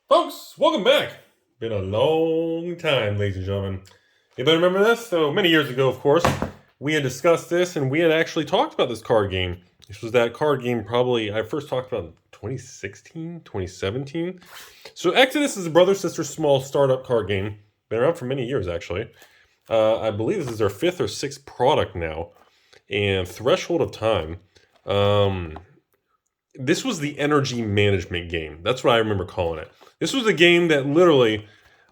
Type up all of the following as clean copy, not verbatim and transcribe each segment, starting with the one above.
Folks, welcome back. Been a long time, ladies and gentlemen. Anybody remember this? So many years ago, of course, we had discussed this and we had actually talked about this card game. This was that card game probably I first talked about in 2016, 2017. So Exodus is a brother-sister small startup card game. Been around for many years, actually. I believe this is our 5th or 6th product now. And Threshold of Time. This was the energy management game. That's what I remember calling it. This was a game that literally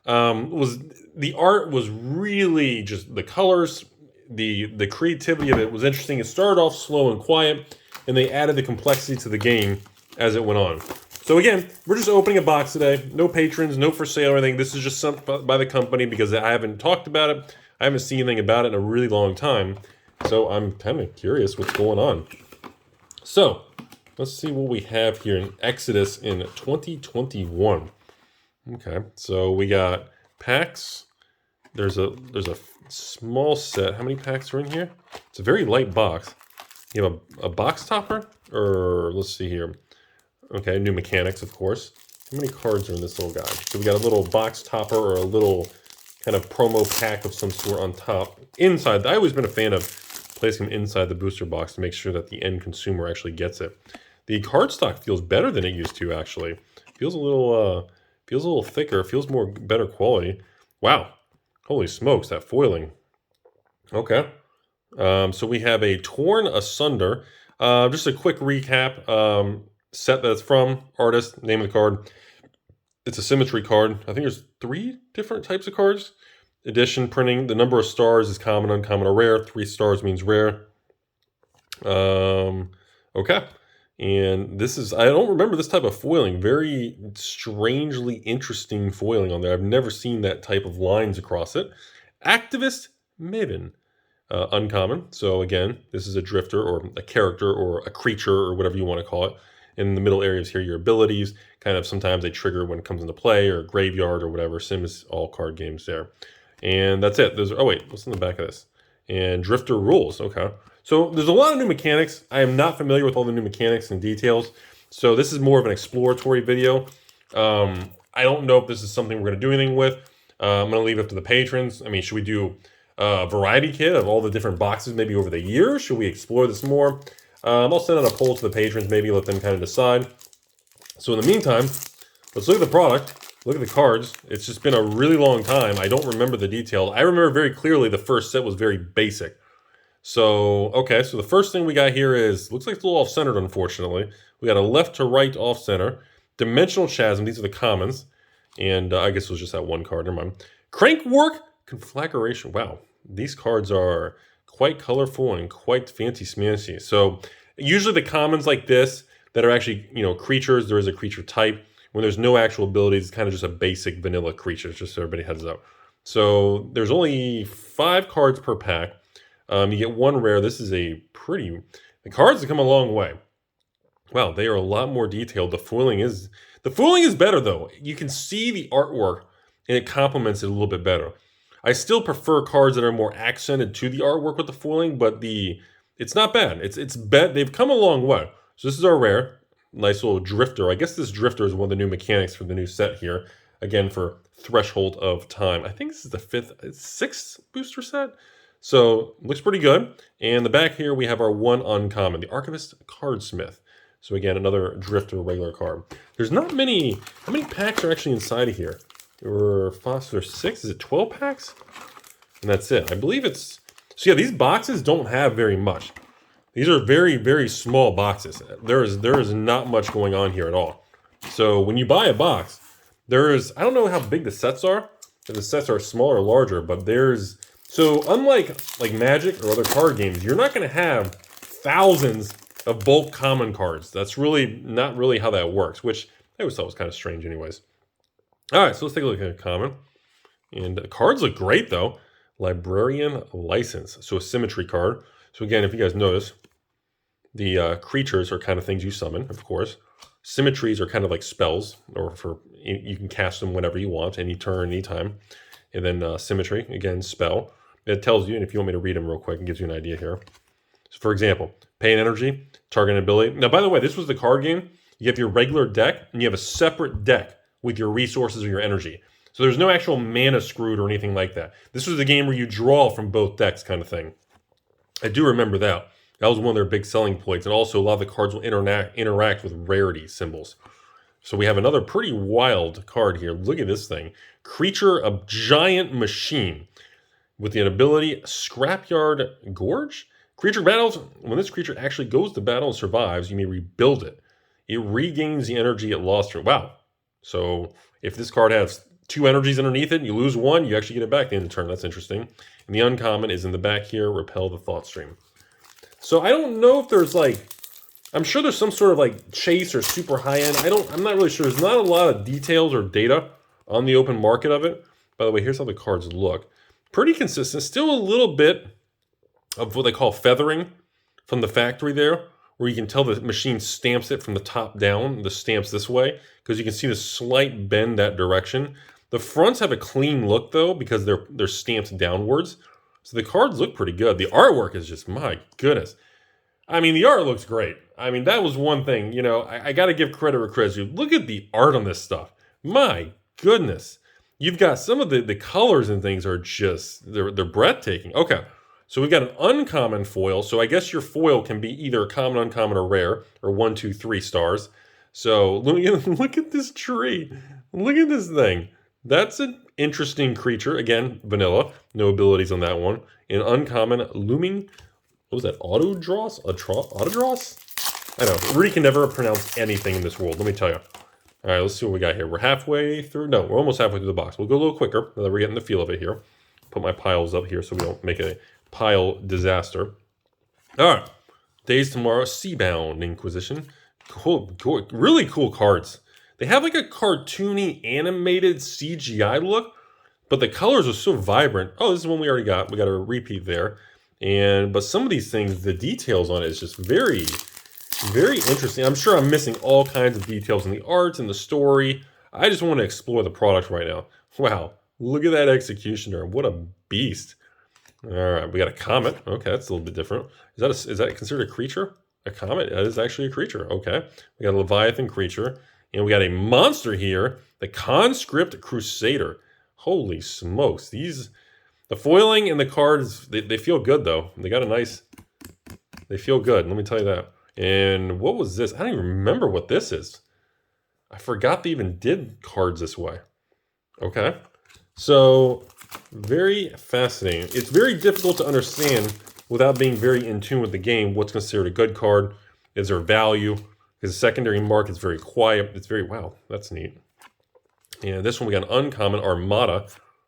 the art was really just the colors, the creativity of it was interesting. It started off slow and quiet, and they added the complexity to the game as it went on. So again, we're just opening a box today. No patrons, no for sale or anything. This is just something by the company because I haven't talked about it. I haven't seen anything about it in a really long time. So I'm kind of curious what's going on. So let's see what we have here in Exodus in 2021. Okay, so we got packs. There's a small set. How many packs are in here? It's a very light box. You have a box topper, or let's see here. Okay, new mechanics, of course. How many cards are in this little guy? So we got a little box topper or a little kind of promo pack of some sort on top. Inside, I've always been a fan of placing them inside the booster box to make sure that the end consumer actually gets it. The cardstock feels better than it used to, actually. Feels a little thicker. Feels better quality. Wow, holy smokes, that foiling. Okay, so we have a Torn Asunder. Just a quick recap. Set that's from artist, name of the card. It's a symmetry card. I think there's 3 different types of cards. Edition printing. The number of stars is common, uncommon, or rare. 3 stars means rare. Okay. And this is, I don't remember this type of foiling. Very strangely interesting foiling on there. I've never seen that type of lines across it. Activist Maven. Uncommon. So again, this is a drifter or a character or a creature or whatever you want to call it. In the middle areas here, your abilities. Kind of sometimes they trigger when it comes into play or graveyard or whatever. Sims, all card games there. And that's it. Oh wait, what's in the back of this? And drifter rules. Okay. So there's a lot of new mechanics. I am not familiar with all the new mechanics and details. So this is more of an exploratory video. I don't know if this is something we're going to do anything with. I'm going to leave it up to the patrons. I mean, should we do a variety kit of all the different boxes maybe over the year? Should we explore this more? I'll send out a poll to the patrons, maybe let them kind of decide. So in the meantime, let's look at the product. Look at the cards. It's just been a really long time. I don't remember the detail. I remember very clearly the first set was very basic. So, okay, so the first thing we got here is, looks like it's a little off-centered, unfortunately. We got a left to right off-center. Dimensional Chasm, these are the commons. And I guess it was just that one card, never mind. Crankwork Conflagration. Wow, these cards are quite colorful and quite fancy-smancy. So, usually the commons like this, that are actually, creatures, there is a creature type. When there's no actual abilities, it's kind of just a basic vanilla creature, just so everybody heads up. So, there's only 5 cards per pack. You get 1 rare. This is the cards have come a long way. Wow, they are a lot more detailed. The foiling is better though. You can see the artwork and it complements it a little bit better. I still prefer cards that are more accented to the artwork with the foiling, but it's not bad. It's bad. They've come a long way. So this is our rare. Nice little drifter. I guess this drifter is one of the new mechanics for the new set here. Again, for Threshold of Time. I think this is the 6th booster set. So, looks pretty good. And the back here, we have our 1 uncommon, the Archivist Cardsmith. So again, another drifter regular card. There's not many, how many packs are actually inside of here? There's 6, is it 12 packs? And that's it. I believe it's, so yeah, these boxes don't have very much. These are very, very small boxes. There is not much going on here at all. So when you buy a box, I don't know how big the sets are, if the sets are smaller or larger, but so unlike like Magic or other card games, you're not going to have thousands of bulk common cards. That's really not really how that works, which I always thought was kind of strange anyways. All right, so let's take a look at a common. And cards look great though. Librarian License, so a symmetry card. So again, if you guys notice, the creatures are kind of things you summon, of course. Symmetries are kind of like spells, or you can cast them whenever you want, any turn, anytime. And then symmetry, again, spell. It tells you, and if you want me to read them real quick, it gives you an idea here. So for example, Pain Energy, target ability. Now, by the way, this was the card game. You have your regular deck, and you have a separate deck with your resources or your energy. So there's no actual mana screwed or anything like that. This was a game where you draw from both decks kind of thing. I do remember that. That was one of their big selling points. And also a lot of the cards will interact with rarity symbols. So we have another pretty wild card here. Look at this thing. Creature, a giant machine with the ability Scrapyard Gorge. Creature battles. When this creature actually goes to battle and survives, you may rebuild it. It regains the energy it lost. Wow. So if this card has 2 energies underneath it and you lose 1, you actually get it back at the end of the turn. That's interesting. And the uncommon is in the back here, Repel the Thought Stream. So I don't know if there's like, I'm sure there's some sort of like chase or super high end. I'm not really sure. There's not a lot of details or data on the open market of it. By the way, here's how the cards look. Pretty consistent. Still a little bit of what they call feathering from the factory there, where you can tell the machine stamps it from the top down, the stamps this way, because you can see the slight bend that direction. The fronts have a clean look though, because they're stamped downwards. So the cards look pretty good. The artwork is just, my goodness. I mean, the art looks great. I mean, that was one thing, you know, I got to give credit where credit's due. Look at the art on this stuff. My goodness. You've got some of the colors and things are just, they're breathtaking. Okay, so we've got an uncommon foil. So I guess your foil can be either common, uncommon, or rare, or 1, 2, 3 stars. So look at this tree. Look at this thing. That's an interesting creature. Again, vanilla. No abilities on that one. An uncommon looming. What was that? Autodross? Autodross? I know. Rudy can never pronounce anything in this world. Let me tell you. All right, let's see what we got here. We're halfway through. No, we're almost halfway through the box. We'll go a little quicker now that we're getting the feel of it here. Put my piles up here so we don't make a pile disaster. All right. Days Tomorrow. Seabound Inquisition. Cool. Really cool cards. They have like a cartoony animated CGI look, but the colors are so vibrant. Oh, this is one we already got. We got a repeat there. But some of these things, the details on it is just very, very interesting. I'm sure I'm missing all kinds of details in the art and the story. I just want to explore the product right now. Wow, look at that executioner. What a beast. All right, we got a comet. Okay, that's a little bit different. Is that considered a creature? A comet? That is actually a creature. Okay, we got a Leviathan creature. And we got a monster here, the Conscript Crusader. Holy smokes. The foiling and the cards, they feel good though. They feel good, let me tell you that. And what was this? I don't even remember what this is. I forgot they even did cards this way. Okay. So, very fascinating. It's very difficult to understand without being very in tune with the game what's considered a good card. Is there value? Because the secondary market's very quiet. It's very, wow, that's neat. And this one we got an uncommon Armada,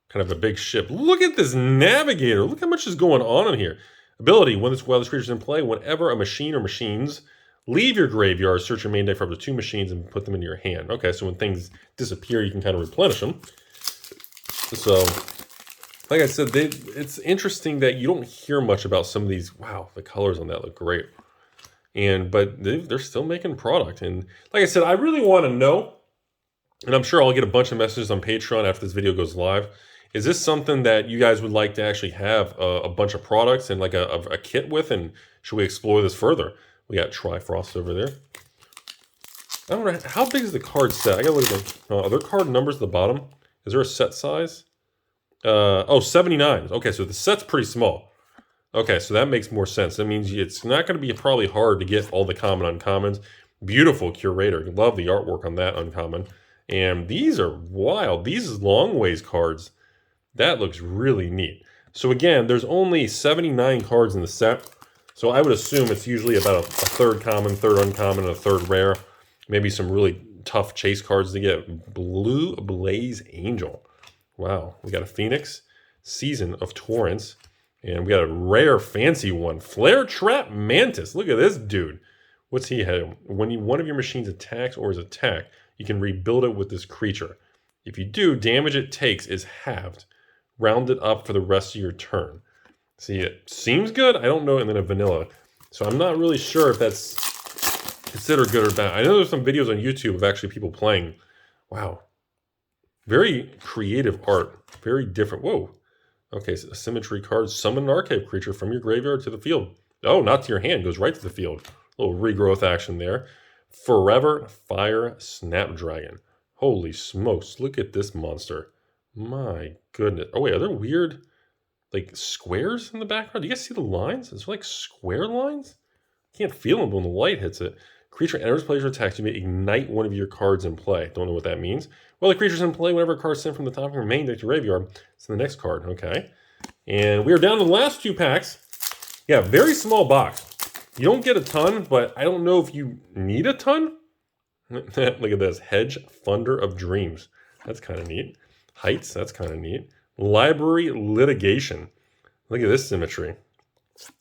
kind of a big ship. Look at this navigator. Look how much is going on in here. Ability, while this creature's in play, whenever a machine or machines leave your graveyard, search your main deck for up to 2 machines and put them into your hand. Okay, so when things disappear, you can kind of replenish them. So, like I said, it's interesting that you don't hear much about some of these. Wow, the colors on that look great. But they're still making product. And like I said, I really want to know, and I'm sure I'll get a bunch of messages on Patreon after this video goes live. Is this something that you guys would like to actually have a bunch of products and like a kit with? And should we explore this further? We got Trifrost over there. I don't know. How big is the card set? I got to look at the, are there card numbers at the bottom? Is there a set size? 79. Okay, so the set's pretty small. Okay, so that makes more sense. That means it's not going to be probably hard to get all the common uncommons. Beautiful curator. Love the artwork on that uncommon. And these are wild. These long ways cards. That looks really neat. So again, there's only 79 cards in the set. So I would assume it's usually about a third common, third uncommon, and a third rare. Maybe some really tough chase cards to get. Blue Blaze Angel. Wow. We got a Phoenix. Season of Torrents. And we got a rare fancy one. Flare Trap Mantis. Look at this dude. What's he have? When one of your machines attacks or is attacked, you can rebuild it with this creature. If you do, damage it takes is halved. Round it up for the rest of your turn. See, it seems good. I don't know. And then a vanilla. So I'm not really sure if that's considered good or bad. I know there's some videos on YouTube of actually people playing. Wow. Very creative art. Very different. Whoa. Okay, so a symmetry card. Summon an archive creature from your graveyard to the field. Oh, not to your hand. Goes right to the field. A little regrowth action there. Forever Fire Snapdragon. Holy smokes, look at this monster. My goodness. Oh wait, are there weird like squares in the background? Do you guys see the lines? Is there like square lines? Can't feel them when the light hits it. Creature enters player attacks, you may ignite one of your cards in play. Don't know what that means. Well, the creature's in play whenever a card is sent from the top of your main deck to graveyard. It's the next card. Okay. And we are down to the last 2 packs. Yeah, very small box. You don't get a ton, but I don't know if you need a ton. Look at this. Hedge Funder of Dreams. That's kind of neat. Heights. That's kind of neat. Library Litigation. Look at this symmetry.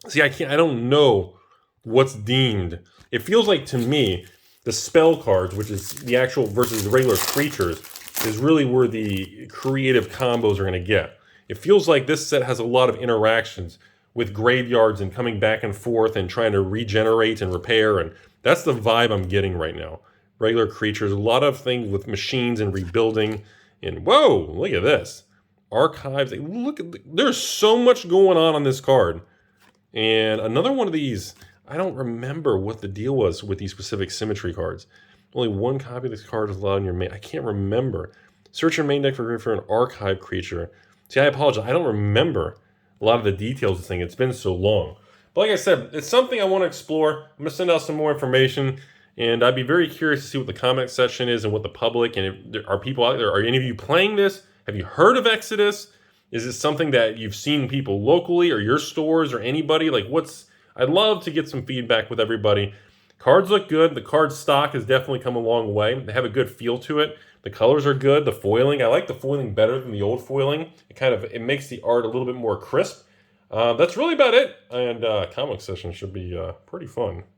See, I don't know what's deemed. It feels like to me, the spell cards, which is the actual versus the regular creatures, is really where the creative combos are going to get. It feels like this set has a lot of interactions with graveyards and coming back and forth and trying to regenerate and repair, and that's the vibe I'm getting right now. Regular creatures, a lot of things with machines and rebuilding, and whoa, look at this. Archives, look at, there's so much going on this card. And another one of these, I don't remember what the deal was with these specific symmetry cards. Only 1 copy of this card is allowed in your main. I can't remember. Search your main deck for an archive creature. See, I apologize. I don't remember a lot of the details of the thing. It's been so long. But like I said, it's something I want to explore. I'm going to send out some more information. And I'd be very curious to see what the comment section is and what the public, and if there are people out there, are any of you playing this? Have you heard of Exodus? Is it something that you've seen people locally or your stores or anybody? Like I'd love to get some feedback with everybody. Cards look good. The card stock has definitely come a long way. They have a good feel to it. The colors are good. The foiling, I like the foiling better than the old foiling. It makes the art a little bit more crisp. That's really about it. And comic session should be pretty fun.